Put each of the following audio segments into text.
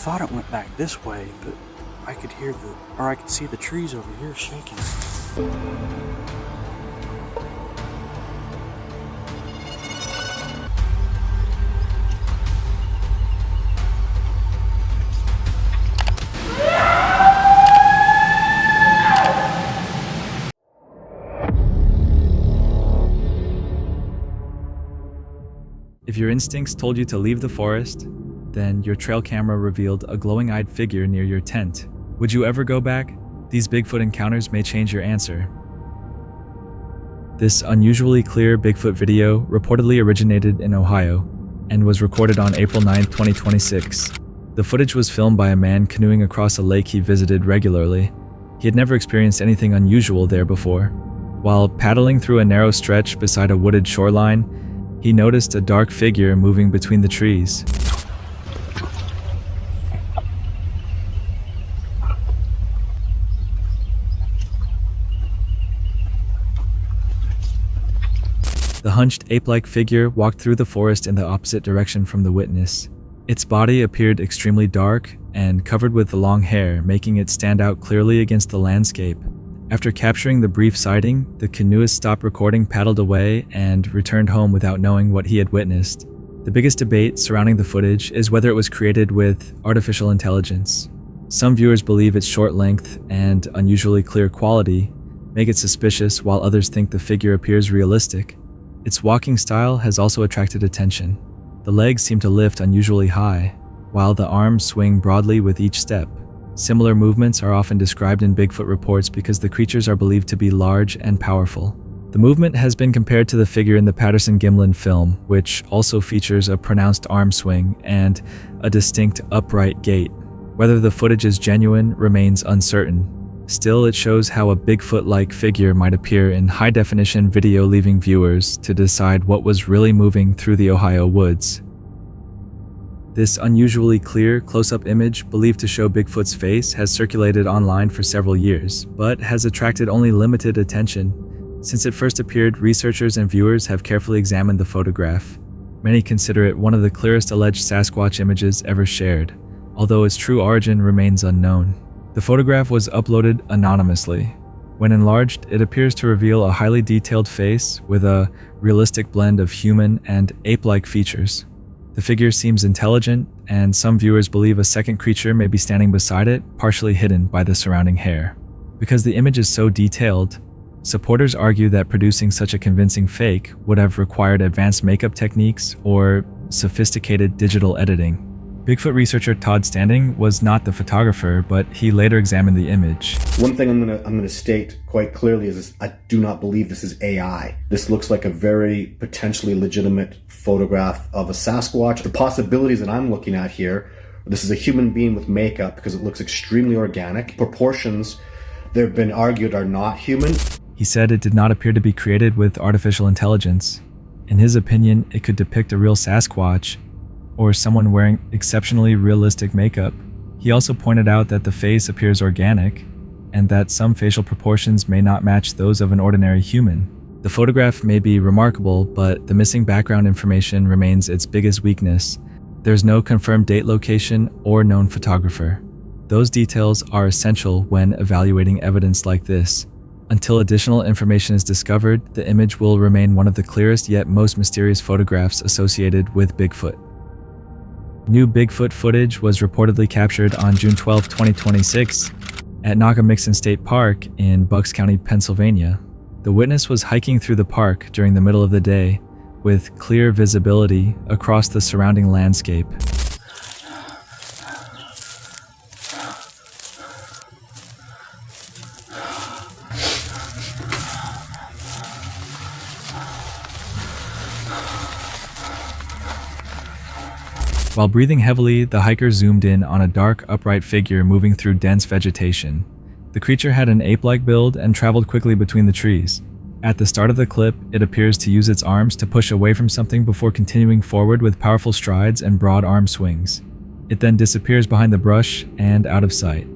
thought it went back this way, but I could see the trees over here shaking. If your instincts told you to leave the forest, then your trail camera revealed a glowing-eyed figure near your tent. Would you ever go back? These Bigfoot encounters may change your answer. This unusually clear Bigfoot video reportedly originated in Ohio and was recorded on April 9, 2026. The footage was filmed by a man canoeing across a lake he visited regularly. He had never experienced anything unusual there before. While paddling through a narrow stretch beside a wooded shoreline, he noticed a dark figure moving between the trees. The hunched ape-like figure walked through the forest in the opposite direction from the witness. Its body appeared extremely dark and covered with long hair, making it stand out clearly against the landscape. After capturing the brief sighting, the canoeist stopped recording, paddled away, and returned home without knowing what he had witnessed. The biggest debate surrounding the footage is whether it was created with artificial intelligence. Some viewers believe its short length and unusually clear quality make it suspicious, while others think the figure appears realistic. Its walking style has also attracted attention. The legs seem to lift unusually high, while the arms swing broadly with each step. Similar movements are often described in Bigfoot reports because the creatures are believed to be large and powerful. The movement has been compared to the figure in the Patterson-Gimlin film, which also features a pronounced arm swing and a distinct upright gait. Whether the footage is genuine remains uncertain. Still, it shows how a Bigfoot-like figure might appear in high-definition video, leaving viewers to decide what was really moving through the Ohio woods. This unusually clear, close-up image, believed to show Bigfoot's face, has circulated online for several years, but has attracted only limited attention. Since it first appeared, researchers and viewers have carefully examined the photograph. Many consider it one of the clearest alleged Sasquatch images ever shared, although its true origin remains unknown. The photograph was uploaded anonymously. When enlarged, it appears to reveal a highly detailed face with a realistic blend of human and ape-like features. The figure seems intelligent, and some viewers believe a second creature may be standing beside it, partially hidden by the surrounding hair. Because the image is so detailed, supporters argue that producing such a convincing fake would have required advanced makeup techniques or sophisticated digital editing. Bigfoot researcher Todd Standing was not the photographer, but he later examined the image. One thing I'm gonna state quite clearly is I do not believe this is AI. This looks like a very potentially legitimate photograph of a Sasquatch. The possibilities that I'm looking at here, this is a human being with makeup because it looks extremely organic. Proportions, they've been argued, are not human. He said it did not appear to be created with artificial intelligence. In his opinion, it could depict a real Sasquatch or someone wearing exceptionally realistic makeup. He also pointed out that the face appears organic and that some facial proportions may not match those of an ordinary human. The photograph may be remarkable, but the missing background information remains its biggest weakness. There's no confirmed date, location, or known photographer. Those details are essential when evaluating evidence like this. Until additional information is discovered, the image will remain one of the clearest yet most mysterious photographs associated with Bigfoot. New Bigfoot footage was reportedly captured on June 12, 2026 at Naga-Mixon State Park in Bucks County, Pennsylvania. The witness was hiking through the park during the middle of the day with clear visibility across the surrounding landscape. While breathing heavily, the hiker zoomed in on a dark, upright figure moving through dense vegetation. The creature had an ape-like build and traveled quickly between the trees. At the start of the clip, it appears to use its arms to push away from something before continuing forward with powerful strides and broad arm swings. It then disappears behind the brush and out of sight.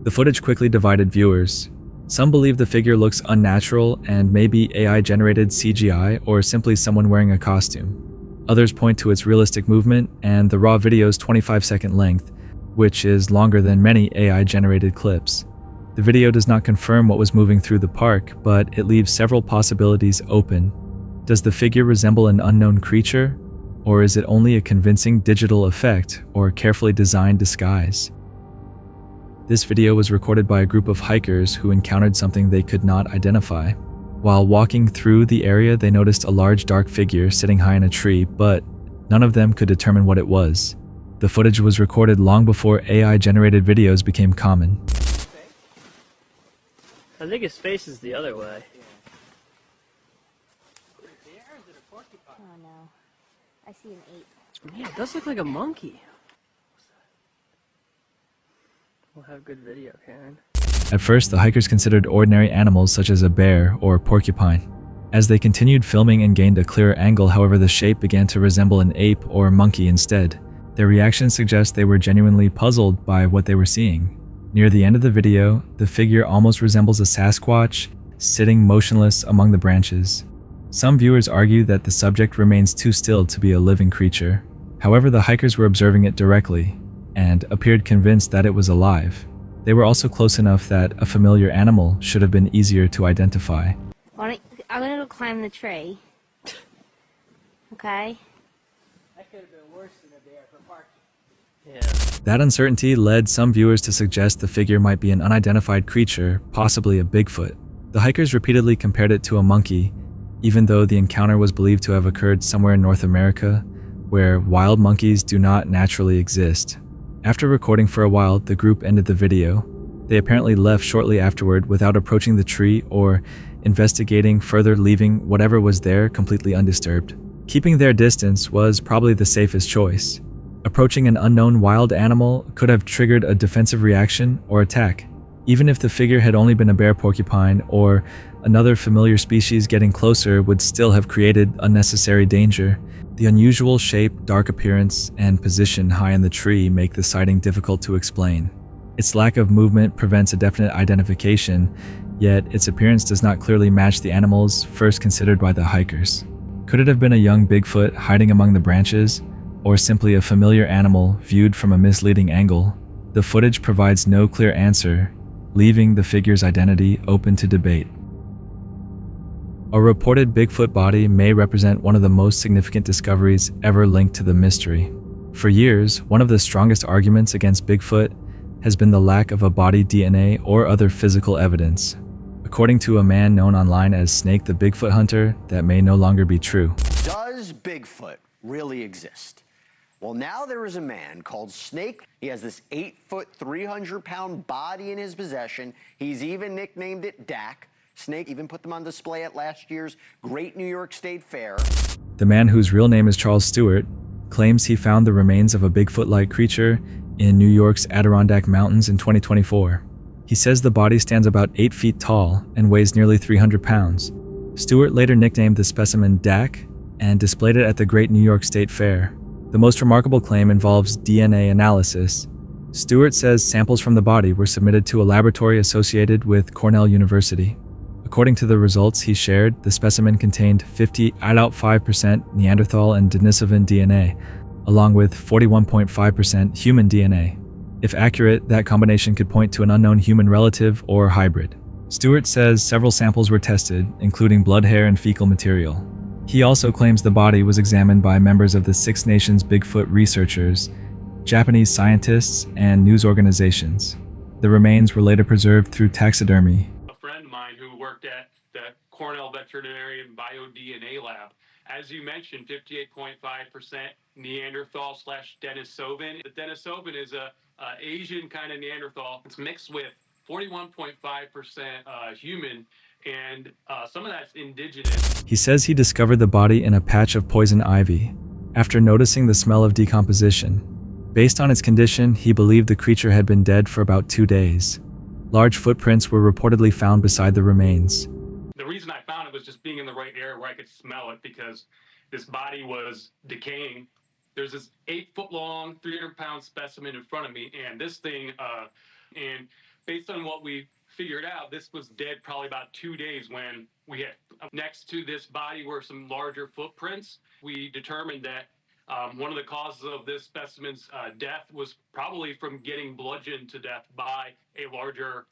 The footage quickly divided viewers. Some believe the figure looks unnatural and may be AI-generated CGI or simply someone wearing a costume. Others point to its realistic movement and the raw video's 25-second length, which is longer than many AI-generated clips. The video does not confirm what was moving through the park, but it leaves several possibilities open. Does the figure resemble an unknown creature? Or is it only a convincing digital effect or carefully designed disguise? This video was recorded by a group of hikers who encountered something they could not identify. While walking through the area, they noticed a large dark figure sitting high in a tree, but none of them could determine what it was. The footage was recorded long before AI-generated videos became common. I think his face is the other way. Oh no. I see an ape. Yeah, it does look like a monkey. We'll have good video, Karen. At first, the hikers considered ordinary animals such as a bear or porcupine. As they continued filming and gained a clearer angle, however, the shape began to resemble an ape or monkey instead. Their reactions suggest they were genuinely puzzled by what they were seeing. Near the end of the video, the figure almost resembles a Sasquatch, sitting motionless among the branches. Some viewers argue that the subject remains too still to be a living creature. However, the hikers were observing it directly and appeared convinced that it was alive. They were also close enough that a familiar animal should have been easier to identify. I'm gonna go climb the tree. Okay? That could have been worse than a bear for parking. Yeah. That uncertainty led some viewers to suggest the figure might be an unidentified creature, possibly a Bigfoot. The hikers repeatedly compared it to a monkey, even though the encounter was believed to have occurred somewhere in North America, where wild monkeys do not naturally exist. After recording for a while, the group ended the video. They apparently left shortly afterward without approaching the tree or investigating further, leaving whatever was there completely undisturbed. Keeping their distance was probably the safest choice. Approaching an unknown wild animal could have triggered a defensive reaction or attack. Even if the figure had only been a bear porcupine or another familiar species, getting closer would still have created unnecessary danger. The unusual shape, dark appearance, and position high in the tree make the sighting difficult to explain. Its lack of movement prevents a definite identification, yet its appearance does not clearly match the animals first considered by the hikers. Could it have been a young Bigfoot hiding among the branches, or simply a familiar animal viewed from a misleading angle? The footage provides no clear answer, leaving the figure's identity open to debate. A reported Bigfoot body may represent one of the most significant discoveries ever linked to the mystery. For years, one of the strongest arguments against Bigfoot has been the lack of a body DNA or other physical evidence. According to a man known online as Snake the Bigfoot Hunter, that may no longer be true. Does Bigfoot really exist? Well, now there is a man called Snake. He has this 8-foot, 300-pound body in his possession. He's even nicknamed it Dak. Snake even put them on display at last year's Great New York State Fair. The man, whose real name is Charles Stewart, claims he found the remains of a Bigfoot-like creature in New York's Adirondack Mountains in 2024. He says the body stands about 8 feet tall and weighs nearly 300 pounds. Stewart later nicknamed the specimen Dak and displayed it at the Great New York State Fair. The most remarkable claim involves DNA analysis. Stewart says samples from the body were submitted to a laboratory associated with Cornell University. According to the results he shared, the specimen contained 50.5% Neanderthal and Denisovan DNA, along with 41.5% human DNA. If accurate, that combination could point to an unknown human relative or hybrid. Stewart says several samples were tested, including blood, hair, and fecal material. He also claims the body was examined by members of the Six Nations Bigfoot researchers, Japanese scientists, and news organizations. The remains were later preserved through taxidermy. A friend of mine who worked at the Cornell Veterinary BioDNA Lab, as you mentioned, 58.5% Neanderthal / Denisovan. The Denisovan is a Asian kind of Neanderthal. It's mixed with 41.5% human, and some of that's indigenous. He says he discovered the body in a patch of poison ivy after noticing the smell of decomposition. Based on its condition, he believed the creature had been dead for about 2 days. Large footprints were reportedly found beside the remains. The reason I found it was just being in the right area where I could smell it, because this body was decaying. There's this 8-foot long, 300-pound specimen in front of me, and this thing, and based on what we figured out, this was dead probably about 2 days. When we had next to this body were some larger footprints. We determined that One of the causes of this specimen's death was probably from getting bludgeoned to death by a larger.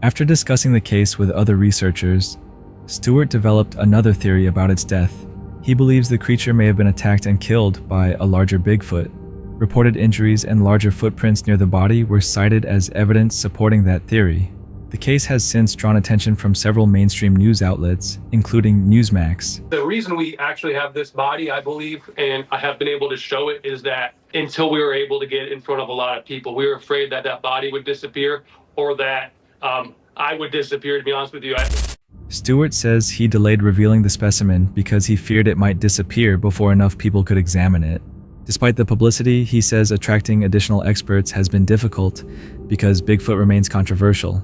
After discussing the case with other researchers, Stewart developed another theory about its death. He believes the creature may have been attacked and killed by a larger Bigfoot. Reported injuries and larger footprints near the body were cited as evidence supporting that theory. The case has since drawn attention from several mainstream news outlets, including Newsmax. The reason we actually have this body, I believe, and I have been able to show it, is that until we were able to get in front of a lot of people, we were afraid that that body would disappear, or that I would disappear, to be honest with you. Stewart says he delayed revealing the specimen because he feared it might disappear before enough people could examine it. Despite the publicity, he says attracting additional experts has been difficult because Bigfoot remains controversial.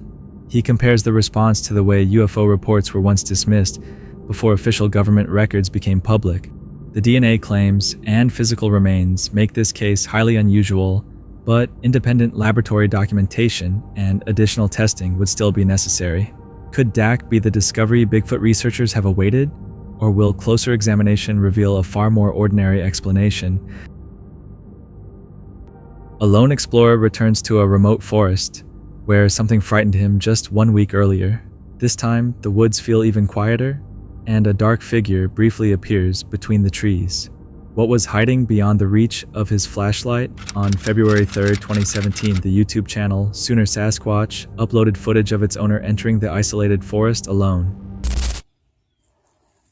He compares the response to the way UFO reports were once dismissed before official government records became public. The DNA claims and physical remains make this case highly unusual, but independent laboratory documentation and additional testing would still be necessary. Could Dak be the discovery Bigfoot researchers have awaited, or will closer examination reveal a far more ordinary explanation? A lone explorer returns to a remote forest, where something frightened him just 1 week earlier. This time, the woods feel even quieter, and a dark figure briefly appears between the trees. What was hiding beyond the reach of his flashlight? On February 3rd, 2017, the YouTube channel Sooner Sasquatch uploaded footage of its owner entering the isolated forest alone.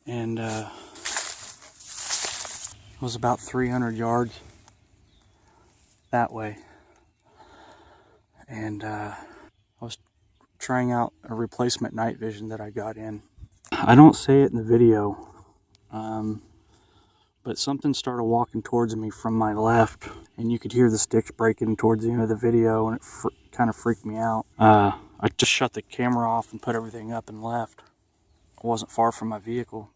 And it was about 300 yards that way. And I was trying out a replacement night vision that I got in. I don't say it in the video, but something started walking towards me from my left, and you could hear the sticks breaking towards the end of the video, and it kind of freaked me out. I just shut the camera off and put everything up and left. I wasn't far from my vehicle.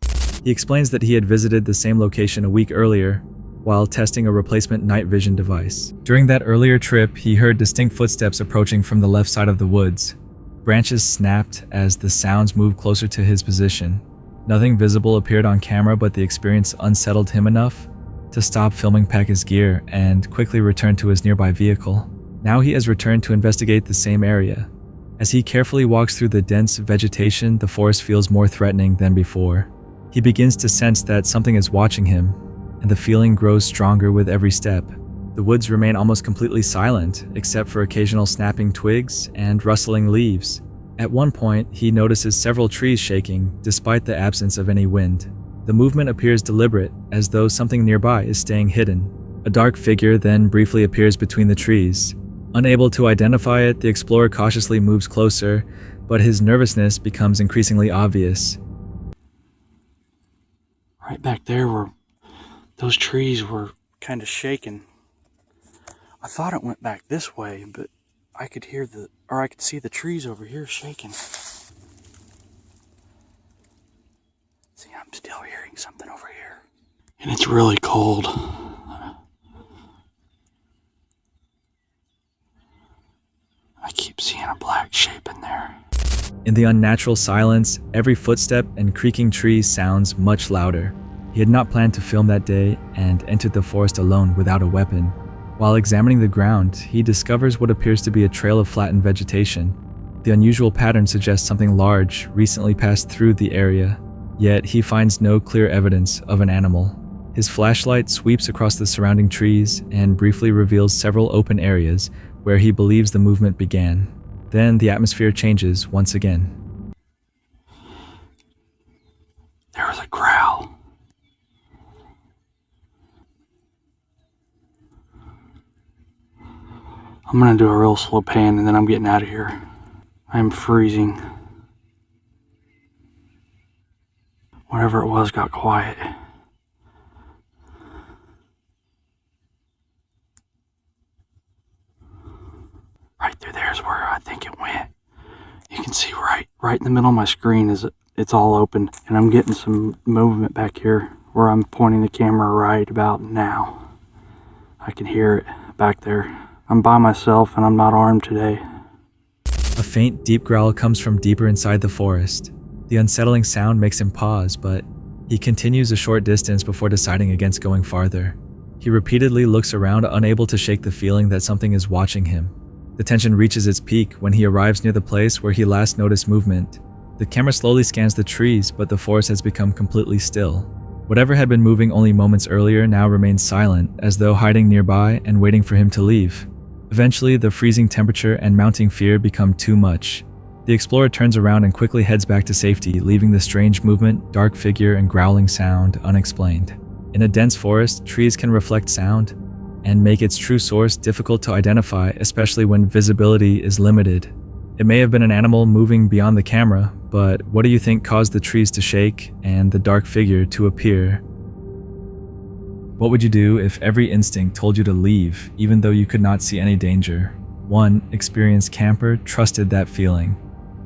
He explains that he had visited the same location a week earlier while testing a replacement night vision device. During that earlier trip, he heard distinct footsteps approaching from the left side of the woods. Branches snapped as the sounds moved closer to his position. Nothing visible appeared on camera, but the experience unsettled him enough to stop filming, pack his gear, and quickly return to his nearby vehicle. Now he has returned to investigate the same area. As he carefully walks through the dense vegetation, the forest feels more threatening than before. He begins to sense that something is watching him, and the feeling grows stronger with every step. The woods remain almost completely silent, except for occasional snapping twigs and rustling leaves. At one point, he notices several trees shaking, despite the absence of any wind. The movement appears deliberate, as though something nearby is staying hidden. A dark figure then briefly appears between the trees. Unable to identify it, the explorer cautiously moves closer, but his nervousness becomes increasingly obvious. Right back there where those trees were kind of shaking. I thought it went back this way, but I could see the trees over here shaking. See, I'm still hearing something over here. And it's really cold. I keep seeing a black shape in there. In the unnatural silence, every footstep and creaking tree sounds much louder. He had not planned to film that day and entered the forest alone without a weapon. While examining the ground, he discovers what appears to be a trail of flattened vegetation. The unusual pattern suggests something large recently passed through the area, yet he finds no clear evidence of an animal. His flashlight sweeps across the surrounding trees and briefly reveals several open areas where he believes the movement began. Then the atmosphere changes once again. There was a growl. I'm gonna do a real slow pan and then I'm getting out of here. I'm freezing. Whatever it was got quiet. Right through there is where I think it went. You can see right in the middle of my screen is it's all open, and I'm getting some movement back here where I'm pointing the camera right about now. I can hear it back there. I'm by myself and I'm not armed today. A faint, deep growl comes from deeper inside the forest. The unsettling sound makes him pause, but he continues a short distance before deciding against going farther. He repeatedly looks around, unable to shake the feeling that something is watching him. The tension reaches its peak when he arrives near the place where he last noticed movement. The camera slowly scans the trees, but the forest has become completely still. Whatever had been moving only moments earlier now remains silent, as though hiding nearby and waiting for him to leave. Eventually, the freezing temperature and mounting fear become too much. The explorer turns around and quickly heads back to safety, leaving the strange movement, dark figure, and growling sound unexplained. In a dense forest, trees can reflect sound and make its true source difficult to identify, especially when visibility is limited. It may have been an animal moving beyond the camera, but what do you think caused the trees to shake and the dark figure to appear? What would you do if every instinct told you to leave, even though you could not see any danger? One experienced camper trusted that feeling,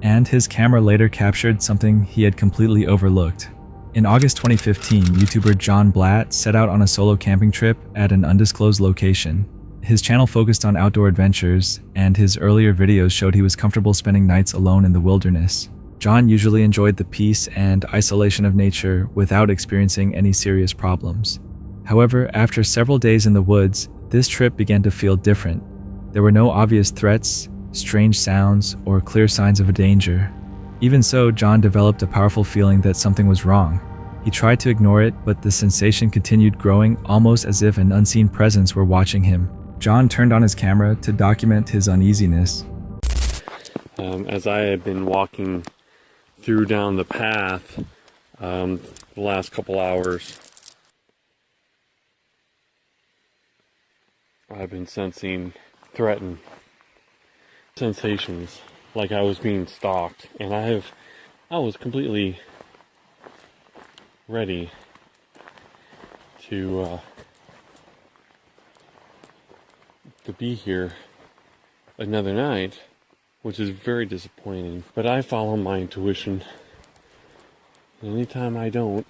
and his camera later captured something he had completely overlooked. In August 2015, YouTuber John Blatt set out on a solo camping trip at an undisclosed location. His channel focused on outdoor adventures, and his earlier videos showed he was comfortable spending nights alone in the wilderness. John usually enjoyed the peace and isolation of nature without experiencing any serious problems. However, after several days in the woods, this trip began to feel different. There were no obvious threats, strange sounds, or clear signs of a danger. Even so, John developed a powerful feeling that something was wrong. He tried to ignore it, but the sensation continued growing, almost as if an unseen presence were watching him. John turned on his camera to document his uneasiness. As I had been walking through down the path the last couple hours, I've been sensing threatened sensations, like I was being stalked, and I was completely ready to be here another night, which is very disappointing. But I follow my intuition. Anytime I don't,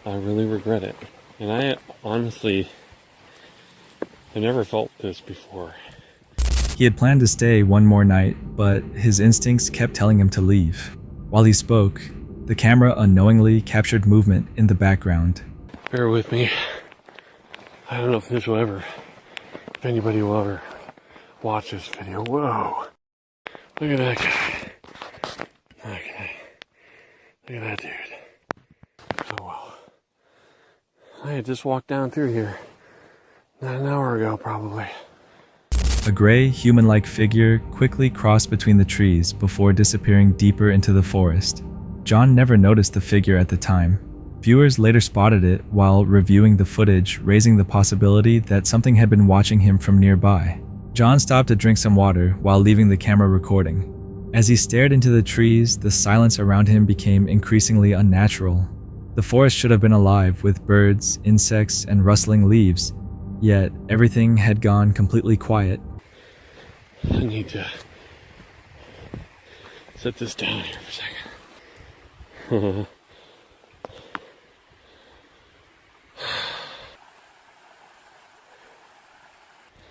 I really regret it. And I honestly, I never felt this before. He had planned to stay one more night, but his instincts kept telling him to leave. While he spoke, the camera unknowingly captured movement in the background. Bear with me. I don't know if anybody will ever watch this video. Whoa. Look at that guy. Okay. Look at that dude. Oh well. I had just walked down through here not an hour ago, probably. A gray, human-like figure quickly crossed between the trees before disappearing deeper into the forest. John never noticed the figure at the time. Viewers later spotted it while reviewing the footage, raising the possibility that something had been watching him from nearby. John stopped to drink some water while leaving the camera recording. As he stared into the trees, the silence around him became increasingly unnatural. The forest should have been alive with birds, insects, and rustling leaves, yet everything had gone completely quiet. I need to set this down here for a second.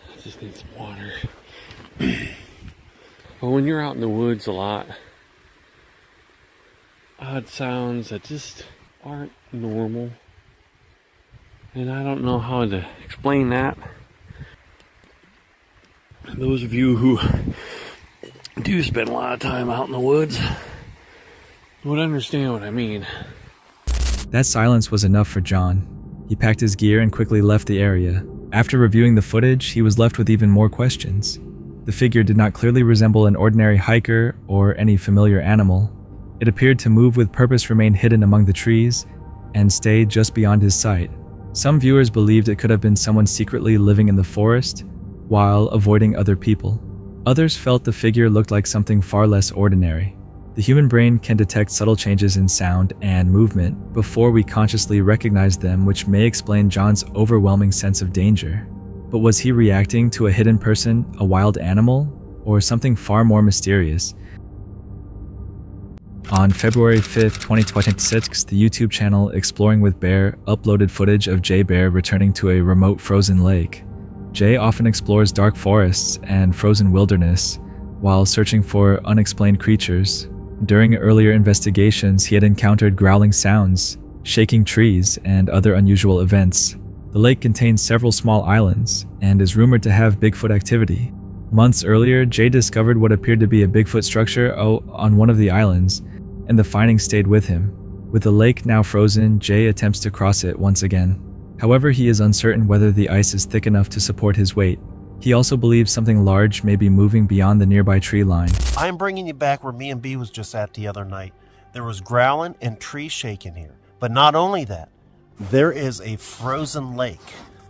I just need some water. But when you're out in the woods a lot, odd sounds that just aren't normal. And I don't know how to explain that. Those of you who do spend a lot of time out in the woods would understand what I mean. That silence was enough for John. He packed his gear and quickly left the area. After reviewing the footage, he was left with even more questions. The figure did not clearly resemble an ordinary hiker or any familiar animal. It appeared to move with purpose, remain hidden among the trees, and stay just beyond his sight. Some viewers believed it could have been someone secretly living in the forest while avoiding other people. Others felt the figure looked like something far less ordinary. The human brain can detect subtle changes in sound and movement before we consciously recognize them, which may explain John's overwhelming sense of danger. But was he reacting to a hidden person, a wild animal, or something far more mysterious? On February 5th, 2026, the YouTube channel Exploring with Bear uploaded footage of Jay Bear returning to a remote frozen lake. Jay often explores dark forests and frozen wilderness while searching for unexplained creatures. During earlier investigations, he had encountered growling sounds, shaking trees, and other unusual events. The lake contains several small islands and is rumored to have Bigfoot activity. Months earlier, Jay discovered what appeared to be a Bigfoot structure on one of the islands, and the findings stayed with him. With the lake now frozen, Jay attempts to cross it once again. However, he is uncertain whether the ice is thick enough to support his weight. He also believes something large may be moving beyond the nearby tree line. I am bringing you back where me and B was just at the other night. There was growling and trees shaking here. But not only that, there is a frozen lake.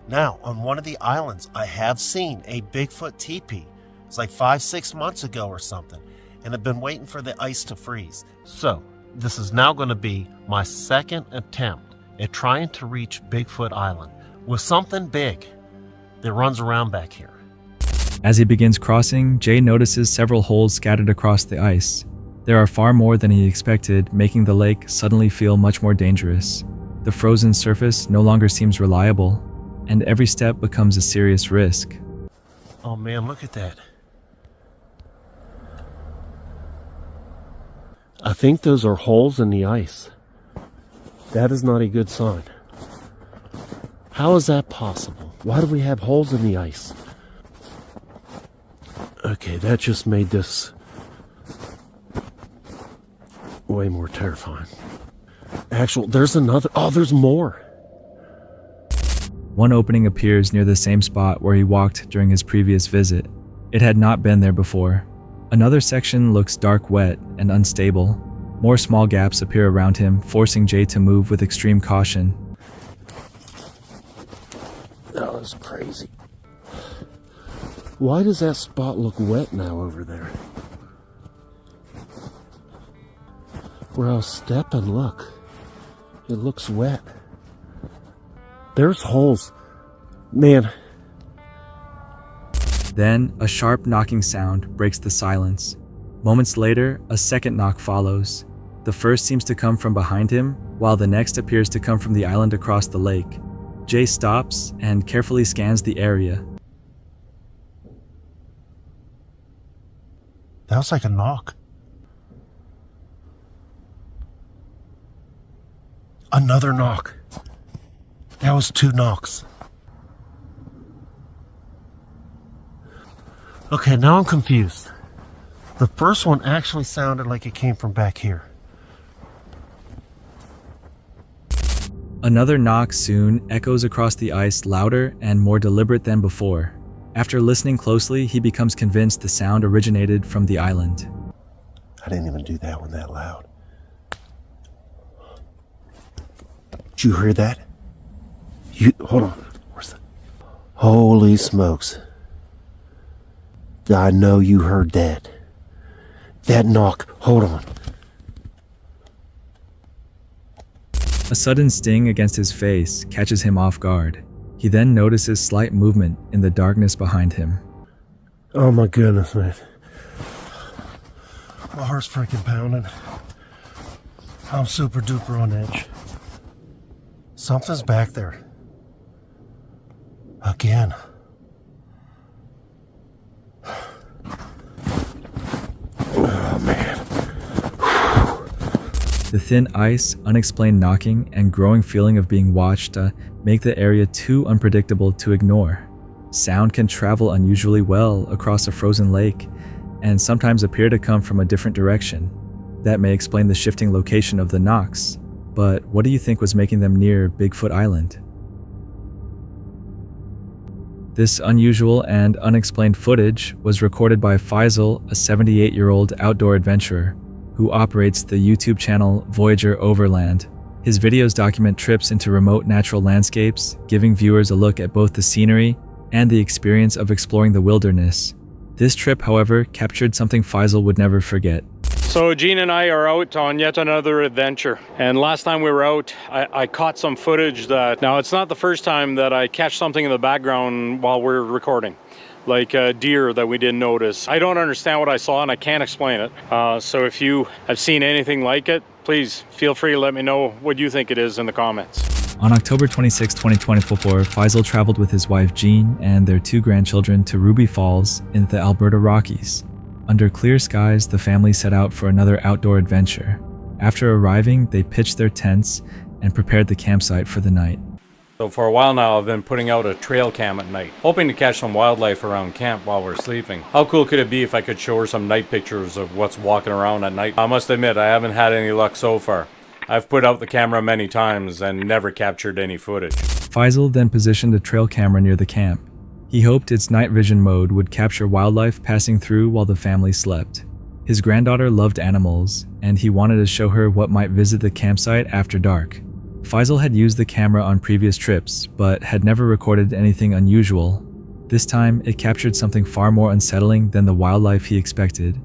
Now, on one of the islands, I have seen a Bigfoot teepee. It's like 5-6 months ago or something, and I've been waiting for the ice to freeze. So, this is now going to be my second attempt at trying to reach Bigfoot Island with something big that runs around back here. As he begins crossing, Jay notices several holes scattered across the ice. There are far more than he expected, making the lake suddenly feel much more dangerous. The frozen surface no longer seems reliable, and every step becomes a serious risk. Oh man, look at that. I think those are holes in the ice. That is not a good sign. How is that possible? Why do we have holes in the ice? Okay, that just made this way more terrifying. There's another. Oh, there's more. One opening appears near the same spot where he walked during his previous visit. It had not been there before. Another section looks dark, wet, and unstable. More small gaps appear around him, forcing Jay to move with extreme caution. That was crazy. Why does that spot look wet now over there? Where I was stepping, look. It looks wet. There's holes. Man. Then, a sharp knocking sound breaks the silence. Moments later, a second knock follows. The first seems to come from behind him, while the next appears to come from the island across the lake. Jay stops and carefully scans the area. That was like a knock. Another knock. That was 2 knocks. Okay, now I'm confused. The first one actually sounded like it came from back here. Another knock soon echoes across the ice, louder and more deliberate than before. After listening closely, he becomes convinced the sound originated from the island. I didn't even do that one that loud. Did you hear that? Hold on. Where's that? Holy smokes. I know you heard that. That knock. Hold on. A sudden sting against his face catches him off guard. He then notices slight movement in the darkness behind him. Oh my goodness, man. My heart's freaking pounding. I'm super duper on edge. Something's back there. Again. Oh man. The thin ice, unexplained knocking, and growing feeling of being watched make the area too unpredictable to ignore. Sound can travel unusually well across a frozen lake, and sometimes appear to come from a different direction. That may explain the shifting location of the knocks, but what do you think was making them near Bigfoot Island? This unusual and unexplained footage was recorded by Faisal, a 78-year-old outdoor adventurer who operates the YouTube channel Voyager Overland. His videos document trips into remote natural landscapes, giving viewers a look at both the scenery and the experience of exploring the wilderness. This trip, however, captured something Faisal would never forget. So Gene and I are out on yet another adventure, and last time we were out I caught some footage that, now it's not the first time that I catch something in the background while we're recording, like a deer that we didn't notice. I don't understand what I saw and I can't explain it, so if you have seen anything like it, please feel free to let me know what you think it is in the comments. On October 26, 2024, Faisal traveled with his wife Jean and their 2 grandchildren to Ruby Falls in the Alberta Rockies. Under clear skies, the family set out for another outdoor adventure. After arriving, they pitched their tents and prepared the campsite for the night. So for a while now, I've been putting out a trail cam at night, hoping to catch some wildlife around camp while we're sleeping. How cool could it be if I could show her some night pictures of what's walking around at night? I must admit, I haven't had any luck so far. I've put out the camera many times and never captured any footage. Faisal then positioned a trail camera near the camp. He hoped its night vision mode would capture wildlife passing through while the family slept. His granddaughter loved animals, and he wanted to show her what might visit the campsite after dark. Faisal had used the camera on previous trips, but had never recorded anything unusual. This time, it captured something far more unsettling than the wildlife he expected.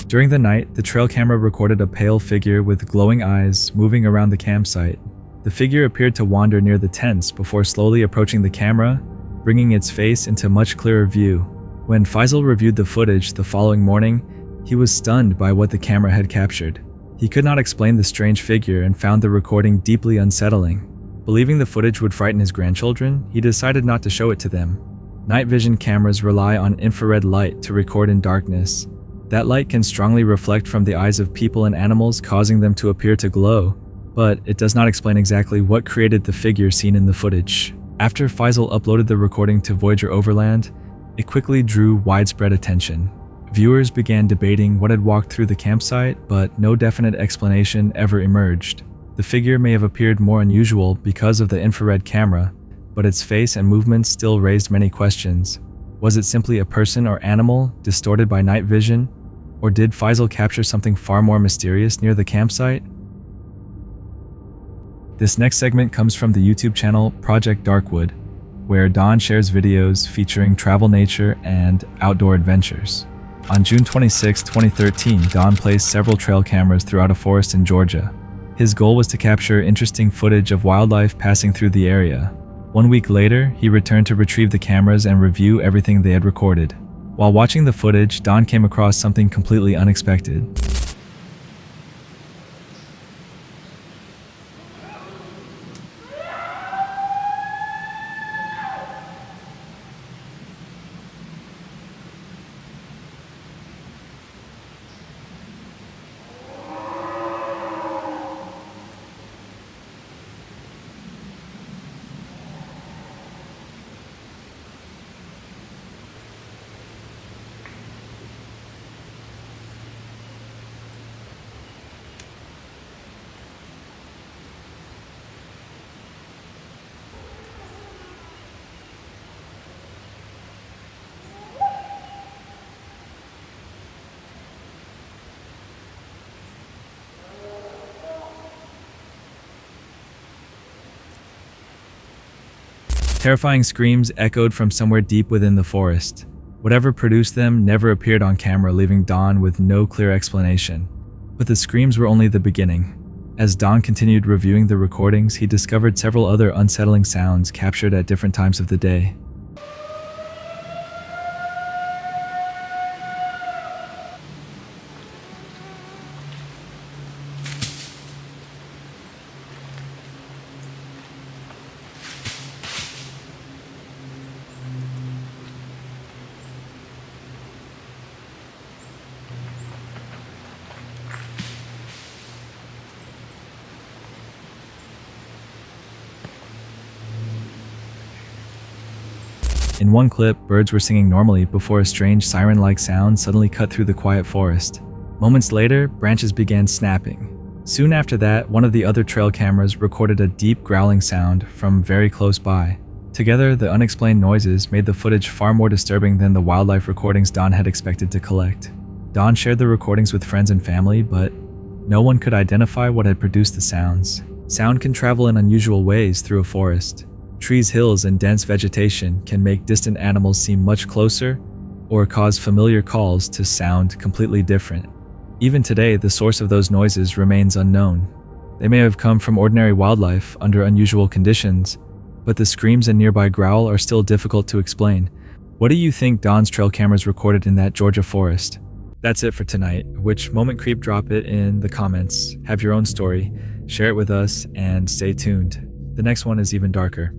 During the night, the trail camera recorded a pale figure with glowing eyes moving around the campsite. The figure appeared to wander near the tents before slowly approaching the camera, bringing its face into much clearer view. When Faisal reviewed the footage the following morning, he was stunned by what the camera had captured. He could not explain the strange figure and found the recording deeply unsettling. Believing the footage would frighten his grandchildren, he decided not to show it to them. Night vision cameras rely on infrared light to record in darkness. That light can strongly reflect from the eyes of people and animals, causing them to appear to glow, but it does not explain exactly what created the figure seen in the footage. After Faisal uploaded the recording to Voyager Overland, it quickly drew widespread attention. Viewers began debating what had walked through the campsite, but no definite explanation ever emerged. The figure may have appeared more unusual because of the infrared camera, but its face and movements still raised many questions. Was it simply a person or animal, distorted by night vision? Or did Faisal capture something far more mysterious near the campsite? This next segment comes from the YouTube channel Project Darkwood, where Don shares videos featuring travel nature and outdoor adventures. On June 26, 2013, Don placed several trail cameras throughout a forest in Georgia. His goal was to capture interesting footage of wildlife passing through the area. 1 week later, he returned to retrieve the cameras and review everything they had recorded. While watching the footage, Don came across something completely unexpected. Terrifying screams echoed from somewhere deep within the forest. Whatever produced them never appeared on camera, leaving Don with no clear explanation. But the screams were only the beginning. As Don continued reviewing the recordings, he discovered several other unsettling sounds captured at different times of the day. In one clip, birds were singing normally before a strange siren-like sound suddenly cut through the quiet forest. Moments later, branches began snapping. Soon after that, one of the other trail cameras recorded a deep growling sound from very close by. Together, the unexplained noises made the footage far more disturbing than the wildlife recordings Don had expected to collect. Don shared the recordings with friends and family, but no one could identify what had produced the sounds. Sound can travel in unusual ways through a forest. Trees, hills, and dense vegetation can make distant animals seem much closer or cause familiar calls to sound completely different. Even today, the source of those noises remains unknown. They may have come from ordinary wildlife under unusual conditions, but the screams and nearby growl are still difficult to explain. What do you think Don's trail cameras recorded in that Georgia forest? That's it for tonight. Which moment creep? Drop it in the comments. Have your own story. share it with us, and stay tuned. The next one is even darker.